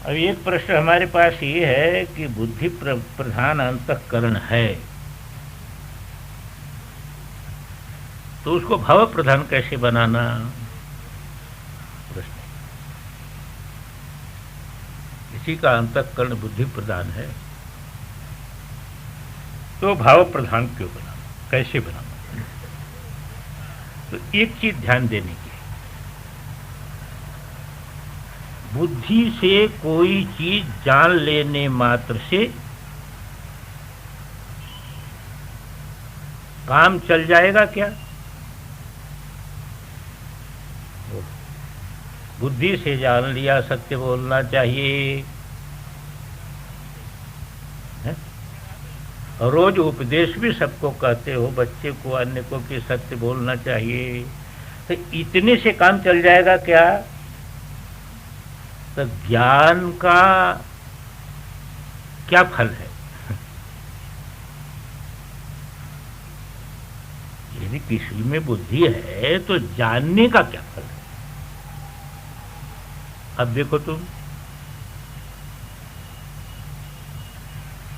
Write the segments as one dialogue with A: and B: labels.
A: अब एक प्रश्न हमारे पास ये है कि बुद्धि प्रधान अंतःकरण है, तो उसको भाव प्रधान कैसे बनाना? प्रश्न। इसी का अंतःकरण बुद्धि प्रधान है, तो भाव प्रधान क्यों बनाना, कैसे बनाना? तो एक चीज ध्यान देने की, बुद्धि से कोई चीज जान लेने मात्र से काम चल जाएगा क्या? बुद्धि से जान लिया सत्य बोलना चाहिए है? रोज उपदेश भी सबको कहते हो, बच्चे को अन्य को कि सत्य बोलना चाहिए, तो इतने से काम चल जाएगा क्या? तो ज्ञान का क्या फल है? यदि किसी में बुद्धि है तो जानने का क्या फल है? अब देखो,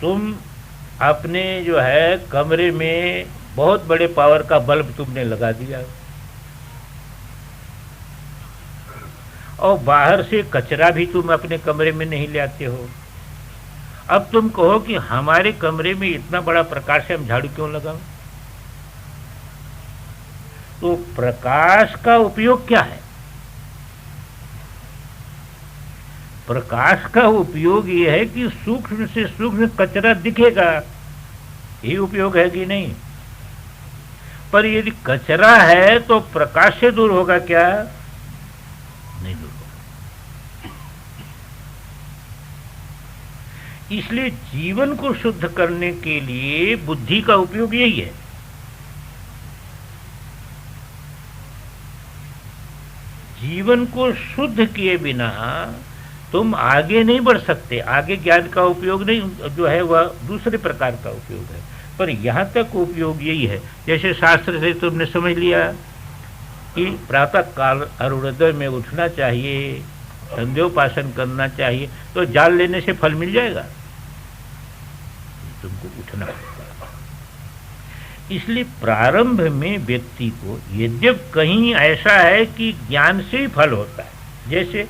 A: तुम अपने जो है कमरे में बहुत बड़े पावर का बल्ब तुमने लगा दिया, और बाहर से कचरा भी तुम अपने कमरे में नहीं ले आते हो। अब तुम कहो कि हमारे कमरे में इतना बड़ा प्रकाश है, हम झाड़ू क्यों लगाओ? तो प्रकाश का उपयोग क्या है? प्रकाश का उपयोग यह है कि सूक्ष्म से सूक्ष्म कचरा दिखेगा, यही उपयोग है कि नहीं? पर यदि कचरा है तो प्रकाश से दूर होगा क्या? नहीं दूर होगा। इसलिए जीवन को शुद्ध करने के लिए बुद्धि का उपयोग यही है। जीवन को शुद्ध किए बिना तुम आगे नहीं बढ़ सकते। आगे ज्ञान का उपयोग नहीं जो है वह दूसरे प्रकार का उपयोग है, पर यहां तक उपयोग यही है। जैसे शास्त्र से तुमने समझ लिया कि प्रातः काल अरुणोदय में उठना चाहिए, संध्योपासन करना चाहिए, तो जान लेने से फल मिल जाएगा? तुमको उठना पड़ेगा। इसलिए प्रारंभ में व्यक्ति को, यद्यप कहीं ऐसा है कि ज्ञान से ही फल होता है, जैसे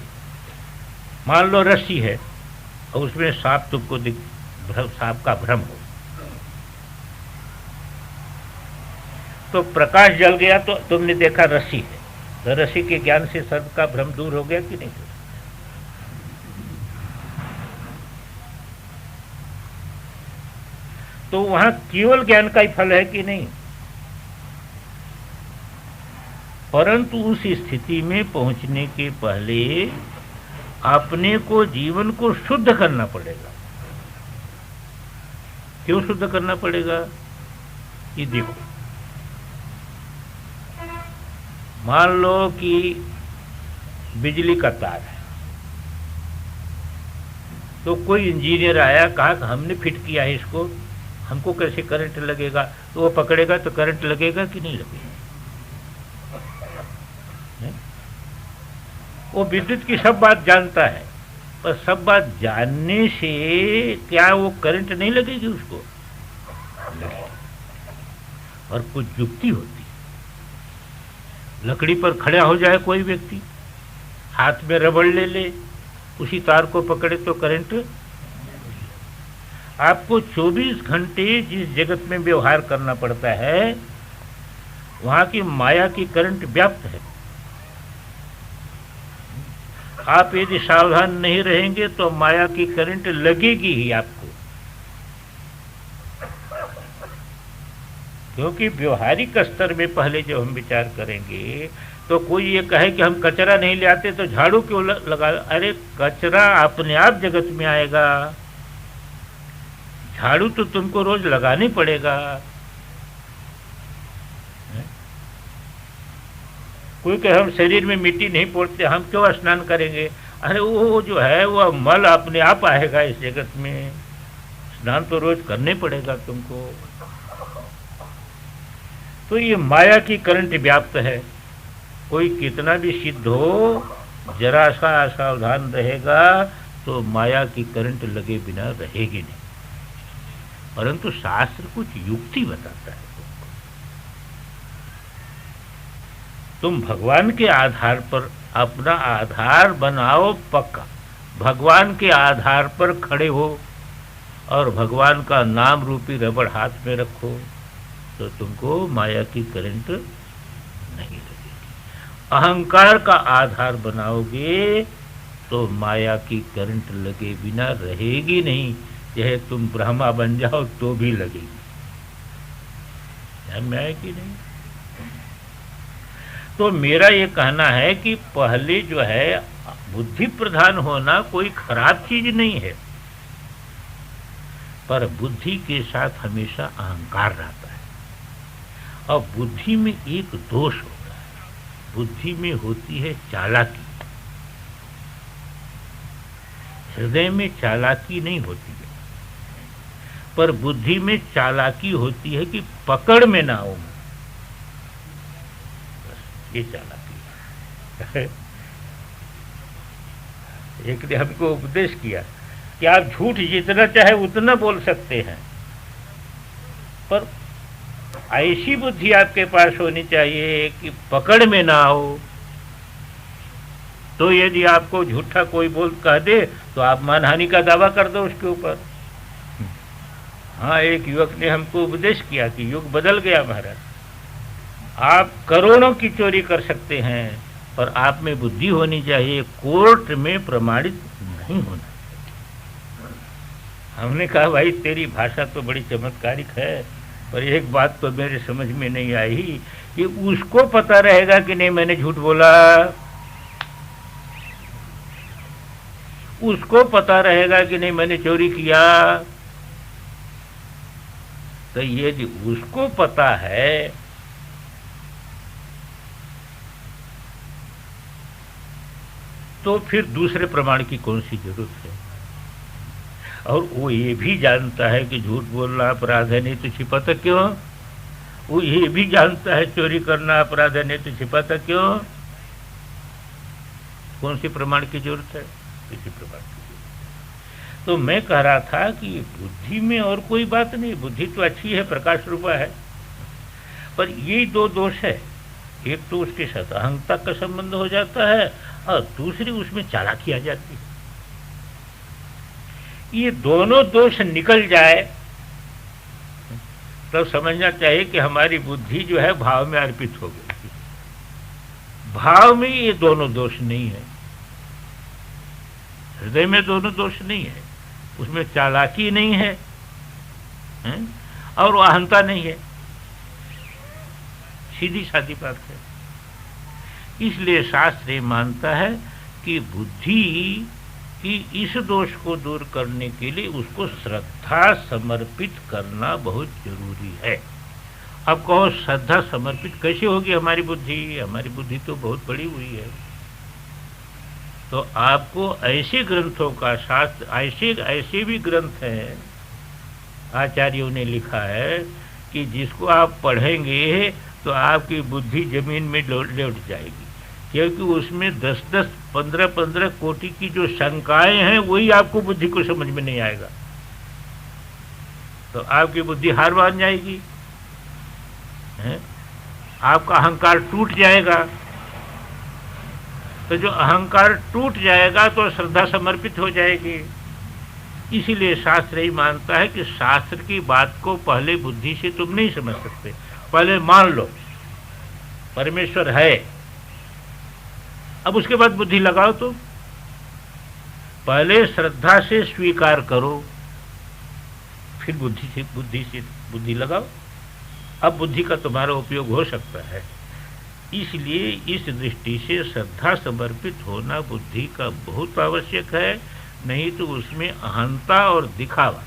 A: मान लो रस्सी है और उसमें सांप तुमको सांप का भ्रम हो, तो प्रकाश जल गया तो तुमने देखा रस्सी है, तो रस्सी के ज्ञान से सर्प का भ्रम दूर हो गया कि नहीं? तो वहां केवल ज्ञान का ही फल है कि नहीं? परंतु उस स्थिति में पहुंचने के पहले अपने को, जीवन को शुद्ध करना पड़ेगा। क्यों शुद्ध करना पड़ेगा? ये देखो, मान लो कि बिजली का तार है, तो कोई इंजीनियर आया, कहा कि हमने फिट किया है इसको, हमको कैसे करंट लगेगा? तो वो पकड़ेगा तो करंट लगेगा कि नहीं लगेगा? वो विद्युत की सब बात जानता है, पर सब बात जानने से क्या वो करंट नहीं लगेगी उसको? और कुछ युक्ति होती है। लकड़ी पर खड़ा हो जाए कोई व्यक्ति, हाथ में रबड़ ले ले, उसी तार को पकड़े तो करंट। आपको 24 घंटे जिस जगत में व्यवहार करना पड़ता है, वहां की माया की करंट व्याप्त है। आप यदि सावधान नहीं रहेंगे तो माया की करंट लगेगी ही आपको, क्योंकि व्यवहारिक स्तर में पहले जब हम विचार करेंगे तो कोई ये कहे कि हम कचरा नहीं ले आते तो झाड़ू क्यों लगा? अरे कचरा अपने आप जगत में आएगा, झाड़ू तो तुमको रोज लगानी पड़ेगा। कोई कहे हम शरीर में मिट्टी नहीं पोड़ते, हम क्यों स्नान करेंगे? अरे वो जो है वह मल अपने आप आएगा इस जगत में, स्नान तो रोज करने पड़ेगा तुमको। तो ये माया की करंट व्याप्त है। कोई कितना भी सिद्ध हो, जरा सा असावधान रहेगा तो माया की करंट लगे बिना रहेगी नहीं। परंतु शास्त्र कुछ युक्ति बताता है। तुम भगवान के आधार पर अपना आधार बनाओ पक्का, भगवान के आधार पर खड़े हो और भगवान का नाम रूपी रबड़ हाथ में रखो, तो तुमको माया की करंट नहीं लगेगी। अहंकार का आधार बनाओगे तो माया की करंट लगे बिना रहेगी नहीं। यह तुम ब्रह्मा बन जाओ तो भी लगेगी। ध्यान में आया कि नहीं? तो मेरा ये कहना है कि पहले जो है बुद्धि प्रधान होना कोई खराब चीज नहीं है, पर बुद्धि के साथ हमेशा अहंकार रहता है। और बुद्धि में एक दोष होता है, बुद्धि में होती है चालाकी। हृदय में चालाकी नहीं होती है, पर बुद्धि में चालाकी होती है कि पकड़ में ना हो। ये चालाकी है। एक ने हमको उपदेश किया कि आप झूठ जितना चाहे उतना बोल सकते हैं, पर ऐसी बुद्धि आपके पास होनी चाहिए कि पकड़ में ना हो। तो यदि आपको झूठा कोई बोल कह दे तो आप मानहानि का दावा कर दो उसके ऊपर। हाँ, एक युवक ने हमको उपदेश किया कि युग बदल गया महाराज, आप करोड़ों की चोरी कर सकते हैं, पर आप में बुद्धि होनी चाहिए, कोर्ट में प्रमाणित नहीं होना। हमने कहा भाई तेरी भाषा तो बड़ी चमत्कारिक है, पर एक बात तो मेरे समझ में नहीं आई कि उसको पता रहेगा कि नहीं मैंने झूठ बोला, उसको पता रहेगा कि नहीं मैंने चोरी किया। तो ये जो उसको पता है तो फिर दूसरे प्रमाण की कौन सी जरूरत है। और वो ये भी जानता है कि झूठ बोलना अपराध है, नहीं तो छिपाता क्यों। वो ये भी जानता है चोरी करना अपराध है, नहीं तो छिपाता क्यों। कौन सी प्रमाण की जरूरत है, किसी प्रमाण की जरूरत। तो मैं कह रहा था कि बुद्धि में और कोई बात नहीं, बुद्धि तो अच्छी है, प्रकाश रूपा है, पर ये दो दोष है। एक तो उसके साथ अहंता का संबंध हो जाता है और दूसरी उसमें चालाकी आ जाती है। ये दोनों दोष निकल जाए तो समझना चाहिए कि हमारी बुद्धि जो है भाव में अर्पित हो गई। भाव में ये दोनों दोष नहीं है, हृदय में दोनों दोष नहीं है, उसमें चालाकी नहीं है, और अहंता नहीं है। सीधी सादी बात है। इसलिए शास्त्र ये मानता है कि बुद्धि की इस दोष को दूर करने के लिए उसको श्रद्धा समर्पित करना बहुत जरूरी है। अब कहो श्रद्धा समर्पित कैसे होगी हमारी बुद्धि? हमारी बुद्धि तो बहुत बड़ी हुई है। तो आपको ऐसे ग्रंथों का, शास्त्र ऐसे भी ग्रंथ हैं, आचार्यों ने लिखा है कि जिसको आप पढ़ेंगे तो आपकी बुद्धि जमीन में लौट जाएगी, क्योंकि उसमें 10-10, 15-15 कोटि की जो शंकाएं हैं वही आपको बुद्धि को समझ में नहीं आएगा। तो आपकी बुद्धि हार मान जाएगी, आपका अहंकार टूट जाएगा। तो जो अहंकार टूट जाएगा तो श्रद्धा समर्पित हो जाएगी। इसीलिए शास्त्र ही मानता है कि शास्त्र की बात को पहले बुद्धि से तुम नहीं समझ सकते, पहले मान लो परमेश्वर है, अब उसके बाद बुद्धि लगाओ। तो पहले श्रद्धा से स्वीकार करो, फिर बुद्धि लगाओ। अब बुद्धि का तुम्हारा उपयोग हो सकता है। इसलिए इस दृष्टि से श्रद्धा समर्पित होना बुद्धि का बहुत आवश्यक है, नहीं तो उसमें अहंता और दिखावा।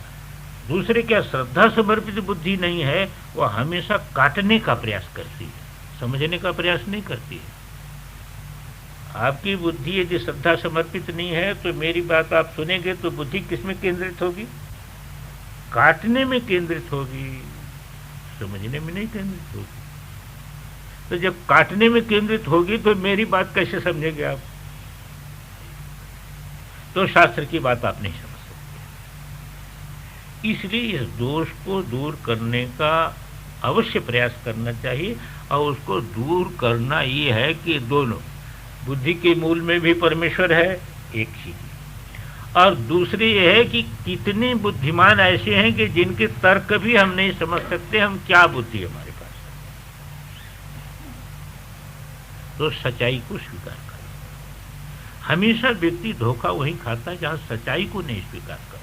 A: दूसरे क्या, श्रद्धा समर्पित बुद्धि नहीं है, वह हमेशा काटने का प्रयास करती है, समझने का प्रयास नहीं करती है। आपकी बुद्धि यदि श्रद्धा समर्पित नहीं है तो मेरी बात आप सुनेंगे तो बुद्धि किसमें केंद्रित होगी? काटने में केंद्रित होगी, समझने में नहीं केंद्रित होगी। तो जब काटने में केंद्रित होगी तो मेरी बात कैसे समझेंगे आप? तो शास्त्र की बात आप नहीं समझ सकते। इसलिए इस दोष को दूर करने का अवश्य प्रयास करना चाहिए, और उसको दूर करना ये है कि दोनों, बुद्धि के मूल में भी परमेश्वर है एक ही, और दूसरी ये है कि कितने बुद्धिमान ऐसे हैं कि जिनके तर्क भी हम नहीं समझ सकते, हम क्या बुद्धि हमारे पास है। तो सच्चाई को स्वीकार करें। हमेशा व्यक्ति धोखा वहीं खाता है जहां सच्चाई को नहीं स्वीकार करता।